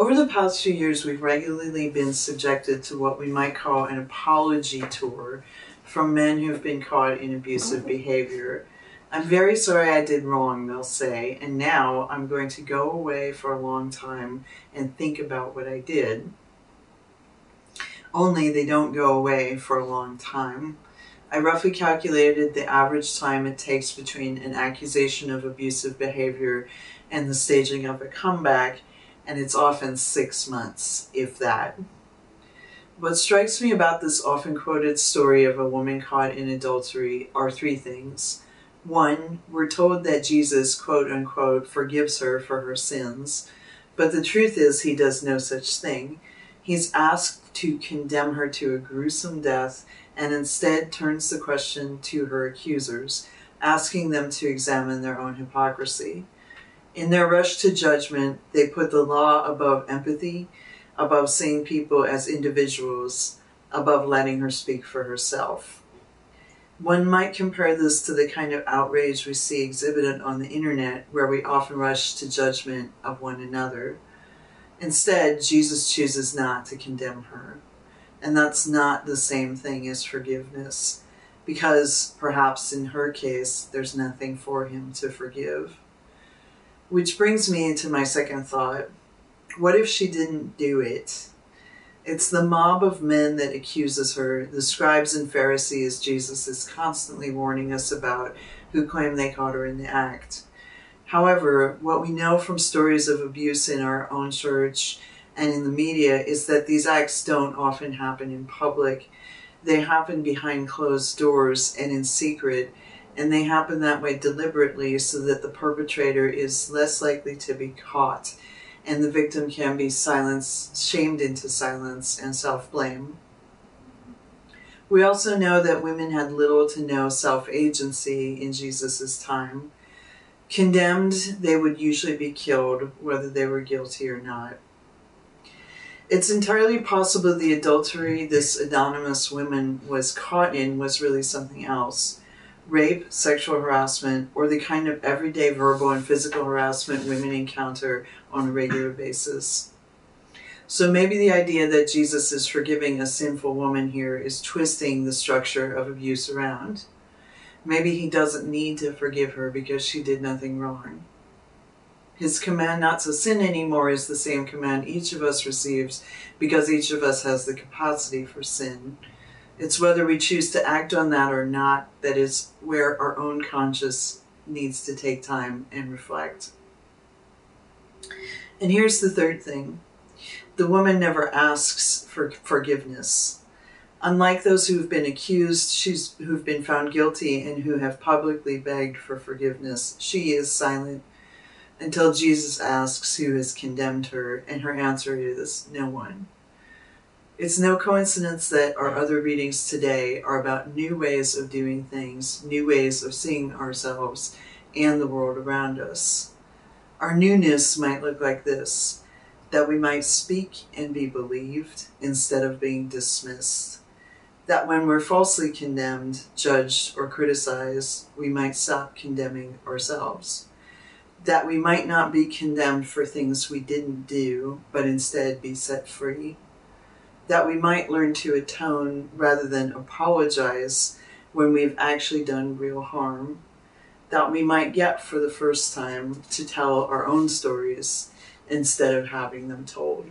Over the past few years, we've regularly been subjected to what we might call an apology tour from men who've been caught in abusive behavior. I'm very sorry I did wrong, they'll say, and now I'm going to go away for a long time and think about what I did. Only they don't go away for a long time. I roughly calculated the average time it takes between an accusation of abusive behavior and the staging of a comeback, and it's often 6 months, if that. What strikes me about this often quoted story of a woman caught in adultery are 3 things. 1, we're told that Jesus, quote unquote, forgives her for her sins, but the truth is he does no such thing. He's asked to condemn her to a gruesome death and instead turns the question to her accusers, asking them to examine their own hypocrisy. In their rush to judgment, they put the law above empathy, above seeing people as individuals, above letting her speak for herself. One might compare this to the kind of outrage we see exhibited on the internet, where we often rush to judgment of one another. Instead, Jesus chooses not to condemn her. And that's not the same thing as forgiveness, because perhaps in her case, there's nothing for him to forgive. Which brings me to my second thought. What if she didn't do it? It's the mob of men that accuses her, the scribes and Pharisees Jesus is constantly warning us about, who claim they caught her in the act. However, what we know from stories of abuse in our own church and in the media is that these acts don't often happen in public. They happen behind closed doors and in secret, and they happen that way deliberately so that the perpetrator is less likely to be caught, and the victim can be silenced, shamed into silence and self-blame. We also know that women had little to no self-agency in Jesus' time. Condemned, they would usually be killed, whether they were guilty or not. It's entirely possible the adultery this anonymous woman was caught in was really something else. Rape, sexual harassment, or the kind of everyday verbal and physical harassment women encounter on a regular basis. So maybe the idea that Jesus is forgiving a sinful woman here is twisting the structure of abuse around. Maybe he doesn't need to forgive her because she did nothing wrong. His command not to sin anymore is the same command each of us receives because each of us has the capacity for sin. It's whether we choose to act on that or not that is where our own conscience needs to take time and reflect. And here's the third thing. The woman never asks for forgiveness. Unlike those who've been accused, who've been found guilty, and who have publicly begged for forgiveness, she is silent until Jesus asks who has condemned her, and her answer is no one. It's no coincidence that our other readings today are about new ways of doing things, new ways of seeing ourselves and the world around us. Our newness might look like this, that we might speak and be believed instead of being dismissed. That when we're falsely condemned, judged, or criticized, we might stop condemning ourselves. That we might not be condemned for things we didn't do, but instead be set free. That we might learn to atone rather than apologize when we've actually done real harm. That we might get for the first time to tell our own stories instead of having them told.